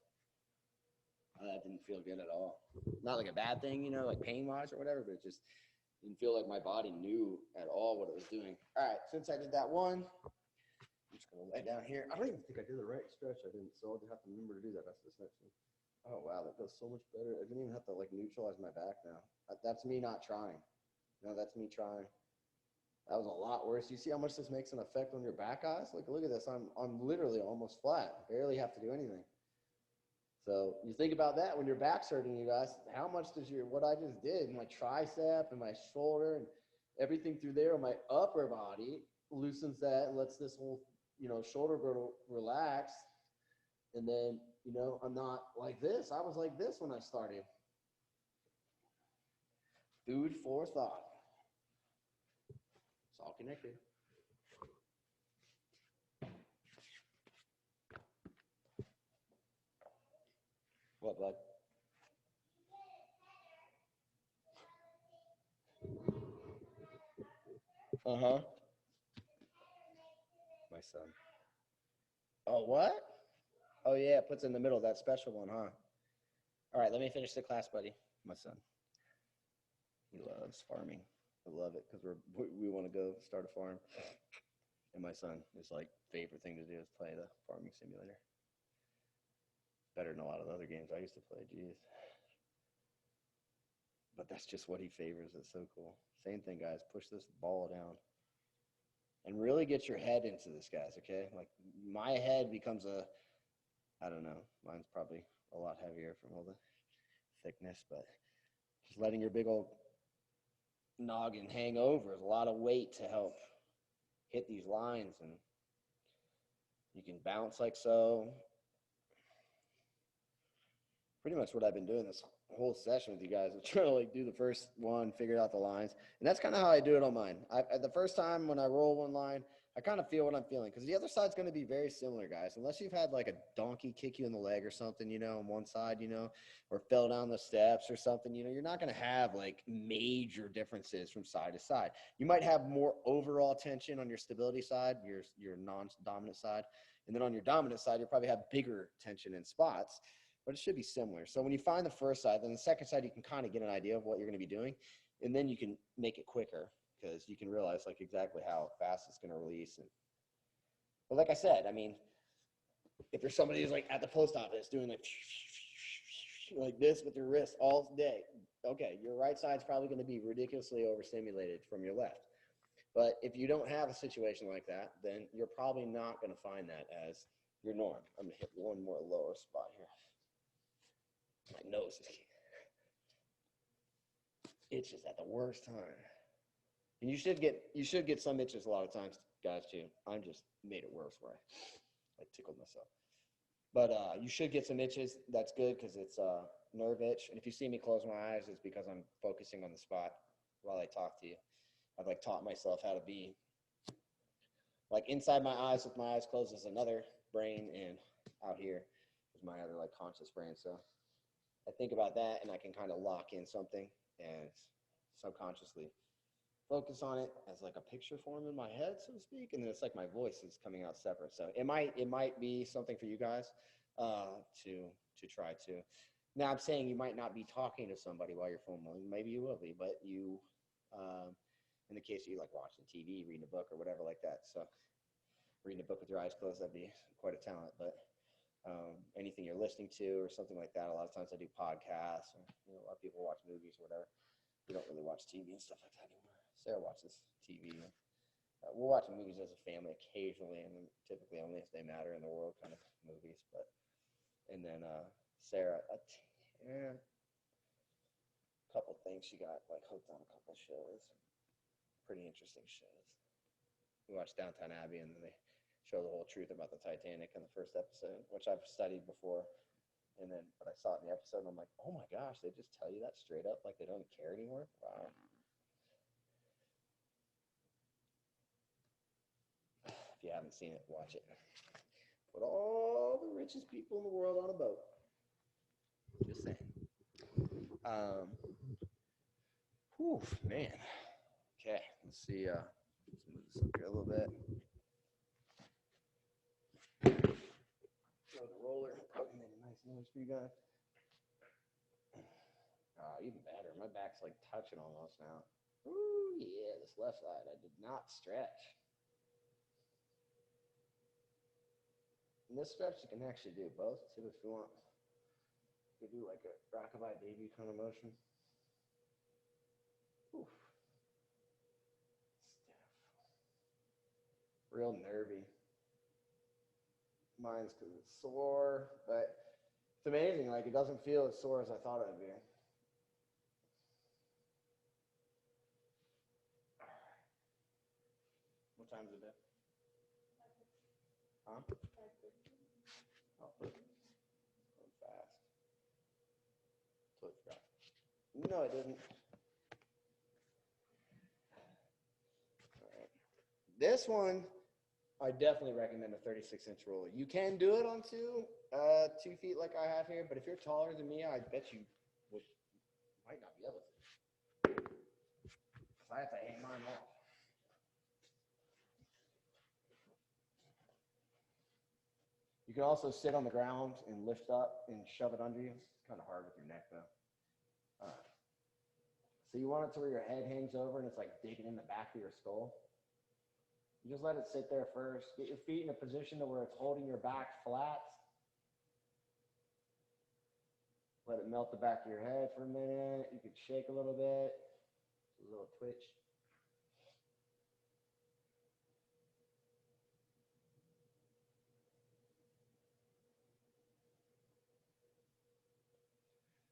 that didn't feel good at all. Not like a bad thing, you know, like pain wise or whatever, but it just didn't feel like my body knew at all what it was doing. All right, since I did that one, I'm just going to lay down here. I don't even think I did the right stretch. I didn't, so I'll have to remember to do that. That's this next one. Oh, wow, that feels so much better. I didn't even have to, like, neutralize my back now. That's me not trying. No, that's me trying. That was a lot worse. You see how much this makes an effect on your back, guys? Look at this. I'm literally almost flat. Barely have to do anything. So you think about that when your back's hurting, you guys, how much does what I just did, my tricep and my shoulder and everything through there on my upper body loosens that, lets this whole, shoulder girdle relax. And then, I'm not like this. I was like this when I started. Food for thought. It's all connected. What, bud? Uh-huh. My son. Oh, what? Oh, yeah, it puts in the middle, that special one, huh? All right, let me finish the class, buddy. My son. He loves farming. I love it because we want to go start a farm. And my son, his favorite thing to do is play the farming simulator. Better than a lot of the other games I used to play, geez. But that's just what he favors. It's so cool. Same thing, guys. Push this ball down. And really get your head into this, guys, okay? Like, my head becomes I don't know. Mine's probably a lot heavier from all the thickness, but just letting your big old noggin hang over is a lot of weight to help hit these lines, and you can bounce like so. Pretty much what I've been doing this whole session with you guys is trying to do the first one, figure out the lines, and that's kind of how I do it on mine. The first time when I roll one line, I kind of feel what I'm feeling, because the other side's going to be very similar, guys. Unless you've had a donkey kick you in the leg or something, on one side, or fell down the steps or something, you're not going to have major differences from side to side. You might have more overall tension on your stability side, your non-dominant side, and then on your dominant side, you'll probably have bigger tension in spots, but it should be similar. So when you find the first side, then the second side, you can kind of get an idea of what you're going to be doing, and then you can make it quicker, because you can realize exactly how fast it's going to release. But like I said, I mean, if you're somebody who's at the post office doing like this with your wrist all day, okay, your right side's probably going to be ridiculously overstimulated from your left. But if you don't have a situation like that, then you're probably not going to find that as your norm. I'm going to hit one more lower spot here. My nose is itches at the worst time. And you should get some itches a lot of times, guys, too. I just made it worse where I tickled myself. But you should get some itches. That's good, because it's nerve itch. And if you see me close my eyes, it's because I'm focusing on the spot while I talk to you. I've taught myself how to be inside my eyes with my eyes closed is another brain, and out here is my other conscious brain. So I think about that, and I can kind of lock in something and subconsciously focus on it as a picture form in my head, so to speak, and then it's my voice is coming out separate. So it might be something for you guys to try to. Now, I'm saying you might not be talking to somebody while you're filming. Maybe you will be, but you, in the case of you watching TV, reading a book, or whatever like that. So reading a book with your eyes closed, that'd be quite a talent. But anything you're listening to or something like that, a lot of times I do podcasts, or a lot of people watch movies or whatever. We don't really watch TV and stuff like that anymore. Sarah watches TV. We'll watch movies as a family occasionally, and typically only if they matter in the world kind of movies. But and then Sarah, a couple things she got hooked on, a couple shows, pretty interesting shows. We watched Downton Abbey, and then they show the whole truth about the Titanic in the first episode, which I've studied before. But I saw it in the episode, and I'm like, oh my gosh, they just tell you that straight up, they don't care anymore. Wow. If you haven't seen it, watch it. Put all the richest people in the world on a boat. Just saying. Whew, man. Okay, let's see. Let's move this up here a little bit. Throw the roller. Made a nice noise for you guys. Even better. My back's touching almost now. Ooh, yeah, this left side. I did not stretch. And this stretch, you can actually do both, too, if you want. You can do a rockabye baby kind of motion. Oof. Stiff. Real nervy. Mine's because it's sore, but It's amazing. Like, it doesn't feel as sore as I thought it would be. What time is it? Huh? Oh, perfect. Going fast. Totally forgot. No, it didn't. All right. This one, I definitely recommend a 36-inch roller. You can do it on 2 feet like I have here, but if you're taller than me, I bet you might not be able to. I have to hang mine off. You can also sit on the ground and lift up and shove it under you. It's kind of hard with your neck, though. All right. So you want it to where your head hangs over and it's like digging in the back of your skull. You just let it sit there first. Get your feet in a position to where it's holding your back flat. Let it melt the back of your head for a minute. You could shake a little bit. A little twitch.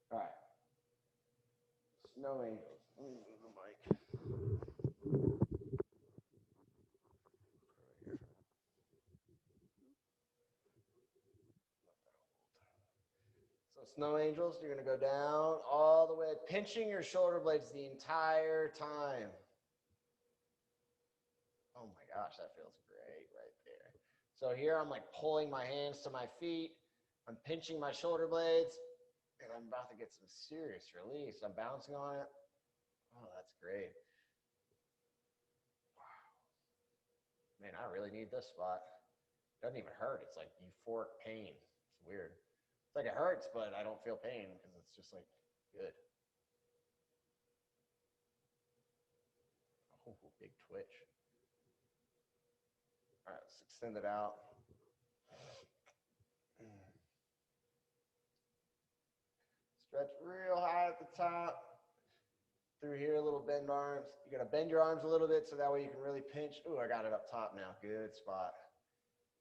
All right. Snow angels. Let me move the mic. So snow angels, you're going to go down all the way, pinching your shoulder blades the entire time. Oh my gosh, that feels great right there. So here I'm like pulling my hands to my feet. I'm pinching my shoulder blades, and I'm about to get some serious release. I'm bouncing on it. Oh, that's great. Wow. Man, I really need this spot. It doesn't even hurt. It's like euphoric pain. It's weird. It's like it hurts, but I don't feel pain because it's just like good. Oh, big twitch. All right, let's extend it out. Stretch real high at the top. Through here, a little bend arms. You got to bend your arms a little bit so that way you can really pinch. Ooh, I got it up top now. Good spot.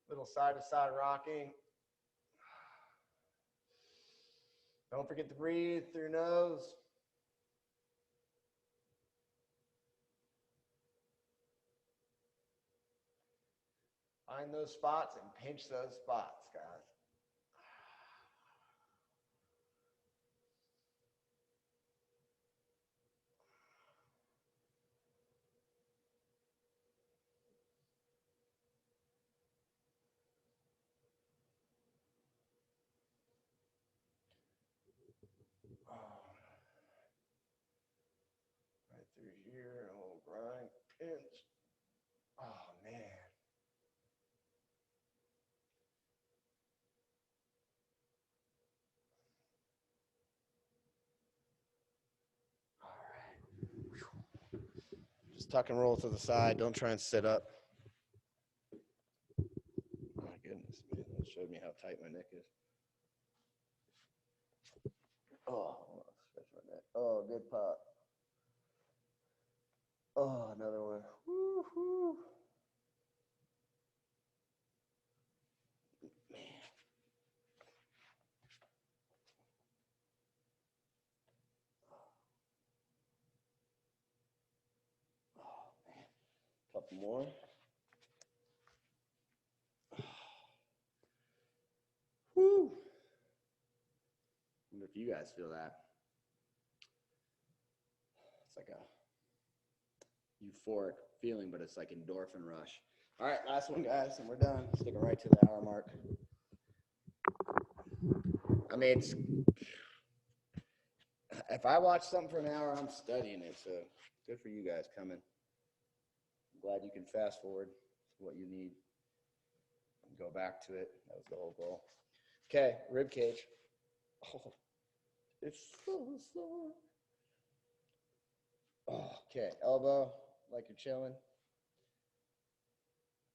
Little side to side rocking. Don't forget to breathe through your nose. Find those spots and pinch those spots, guys. Right through here, a little grind, pinch. Oh, man. All right. Just tuck and roll to the side. Don't try and sit up. Oh, my goodness, man. That showed me how tight my neck is. Oh, stretch my neck. Oh, good pop. Oh, another one. Woo-hoo. Man. Oh, man. Couple more. Woo. I wonder if you guys feel that. It's like a euphoric feeling, but it's like endorphin rush. All right, last one, guys, and we're done. Sticking right to the hour mark. I mean, if I watch something for an hour, I'm studying it. So good for you guys coming. I'm glad you can fast forward to what you need and go back to it. That was the whole goal. Okay, rib cage. Oh, it's so sore. Oh, okay, elbow like you're chilling.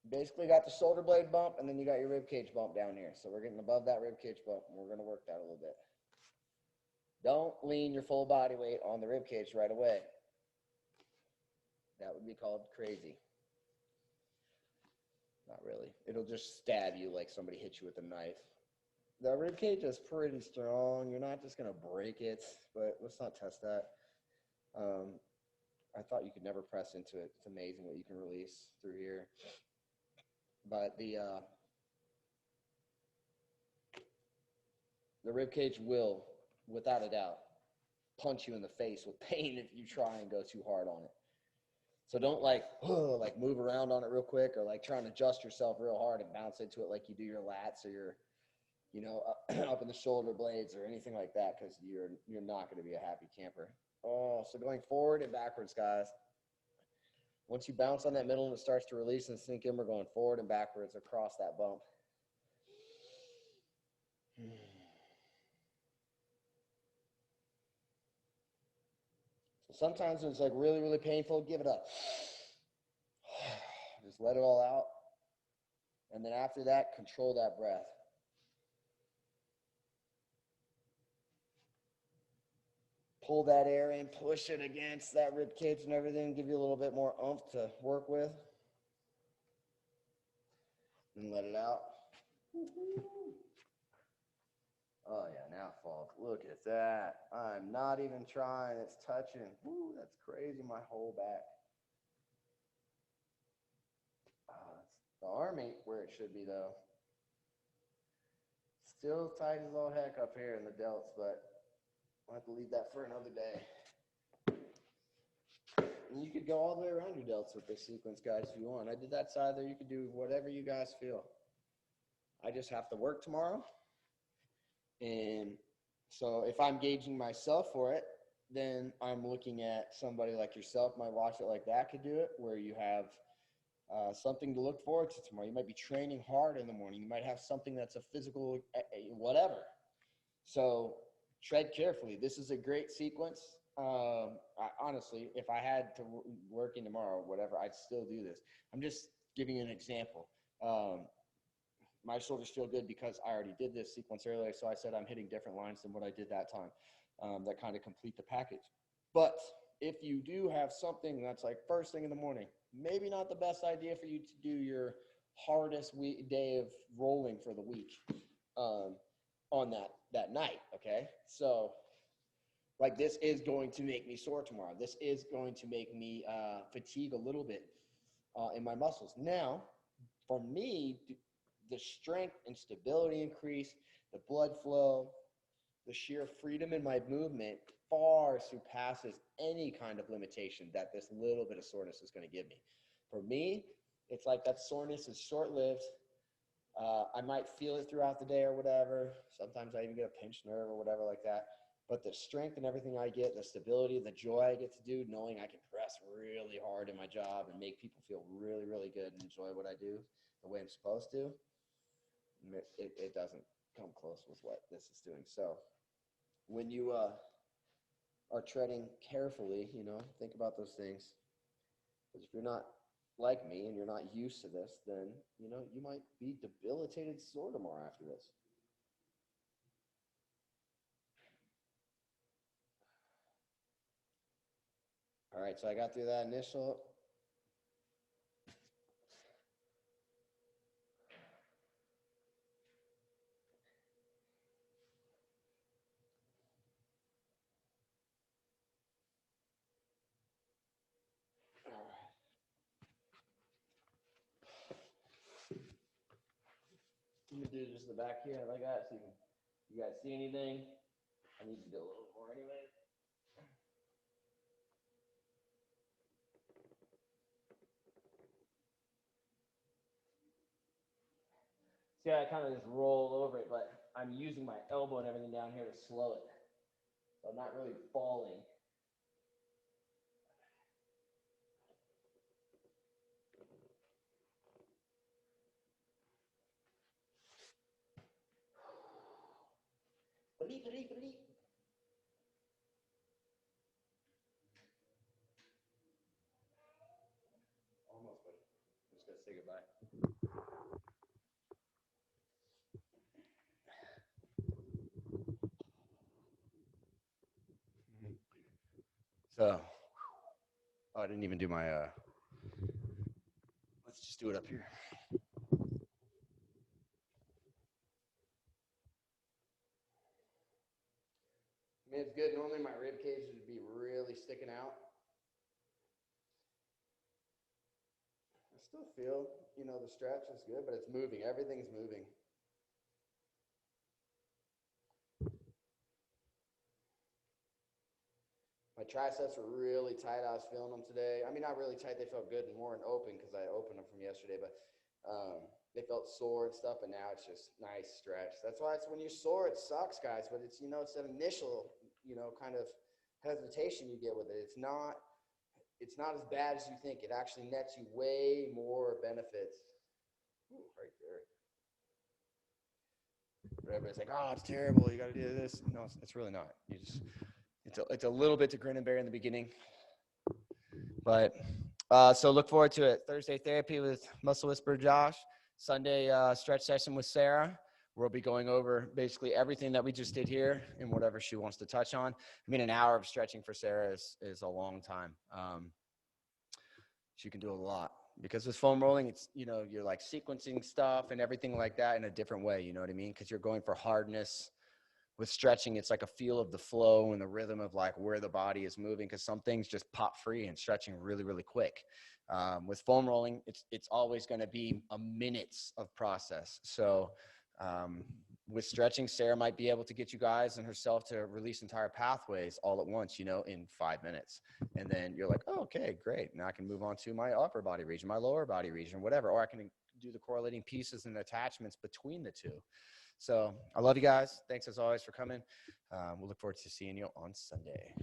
Basically got the shoulder blade bump, and then you got your rib cage bump down here. So we're getting above that rib cage bump, and we're going to work that a little bit. Don't lean your full body weight on the rib cage right away. That would be called crazy. Not really. It'll just stab you like somebody hit you with a knife. The rib cage is pretty strong. You're not just gonna break it, but let's not test that. I thought you could never press into it. It's amazing what you can release through here. But the rib cage will, without a doubt, punch you in the face with pain if you try and go too hard on it. So don't like move around on it real quick, or like try and adjust yourself real hard and bounce into it like you do your lats or your, up in the shoulder blades or anything like that, because you're not going to be a happy camper. Oh, so going forward and backwards, guys. Once you bounce on that middle and it starts to release and sink in, we're going forward and backwards across that bump. So sometimes when it's like really, really painful, give it up. Just let it all out. And then after that, control that breath. Pull that air in, push it against that rib cage and everything, give you a little bit more oomph to work with. And let it out. Oh yeah, now it falls. Look at that. I'm not even trying. It's touching. Woo, that's crazy. My whole back. The arm ain't where it should be though. Still tight as all heck up here in the delts, but I'll have to leave that for another day. And you could go all the way around your delts with this sequence, guys, if you want. I did that side there. You could do whatever you guys feel. I just have to work tomorrow. And so if I'm gauging myself for it, then I'm looking at somebody like yourself might watch it like that could do it, where you have something to look forward to tomorrow. You might be training hard in the morning. You might have something that's a physical whatever. So tread carefully. This is a great sequence. Honestly, if I had to work in tomorrow, whatever, I'd still do this. I'm just giving you an example. My shoulders feel good because I already did this sequence earlier. So I said I'm hitting different lines than what I did that time that kind of complete the package. But if you do have something that's like first thing in the morning, maybe not the best idea for you to do your hardest day of rolling for the week on that night, okay? So like this is going to make me sore tomorrow. This is going to make me fatigue a little bit in my muscles. Now, for me, the strength and stability increase, the blood flow, the sheer freedom in my movement far surpasses any kind of limitation that this little bit of soreness is going to give me. For me, it's like that soreness is short-lived. I might feel it throughout the day or whatever. Sometimes I even get a pinched nerve or whatever like that. But the strength and everything I get, the stability, the joy I get to do, knowing I can press really hard in my job and make people feel really, really good and enjoy what I do the way I'm supposed to, it doesn't come close with what this is doing. So when you are treading carefully, think about those things. Because if you're not like me and you're not used to this, then, you might be debilitated sore tomorrow after this. All right, so I got through that initial. All right. I'm gonna do just the back here like that. So you guys see anything? I need to do a little more anyway. See, I kind of just roll over it, but I'm using my elbow and everything down here to slow it. So I'm not really falling. Almost, but I'm just gonna say goodbye. So, I didn't even do my, let's just do it up here. normally my rib cage would be really sticking out. I still feel, the stretch is good, but it's moving. Everything's moving. My triceps were really tight. I was feeling them today. I mean, not really tight. They felt good and more and open because I opened them from yesterday, but they felt sore and stuff, but now it's just nice stretch. That's why it's when you're sore, it sucks, guys, but it's, it's an initial, kind of hesitation you get with it. It's not as bad as you think. It actually nets you way more benefits. Ooh, right there. But everybody's like, oh, it's terrible. You got to do this. No, it's really not. It's a little bit to grin and bear in the beginning. But so look forward to it. Thursday therapy with Muscle Whisperer Josh. Sunday stretch session with Sarah. We'll be going over basically everything that we just did here and whatever she wants to touch on. I mean, an hour of stretching for Sarah is a long time. She can do a lot because with foam rolling, it's, you're like sequencing stuff and everything like that in a different way. You know what I mean? Because you're going for hardness. With stretching, it's like a feel of the flow and the rhythm of like where the body is moving, because some things just pop free and stretching really, really quick. With foam rolling, it's always going to be a minutes of process. So with stretching, Sarah might be able to get you guys and herself to release entire pathways all at once, in 5 minutes. And then you're like, oh, okay, great. Now I can move on to my upper body region, my lower body region, whatever. Or I can do the correlating pieces and attachments between the two. So I love you guys. Thanks as always for coming. We'll look forward to seeing you on Sunday.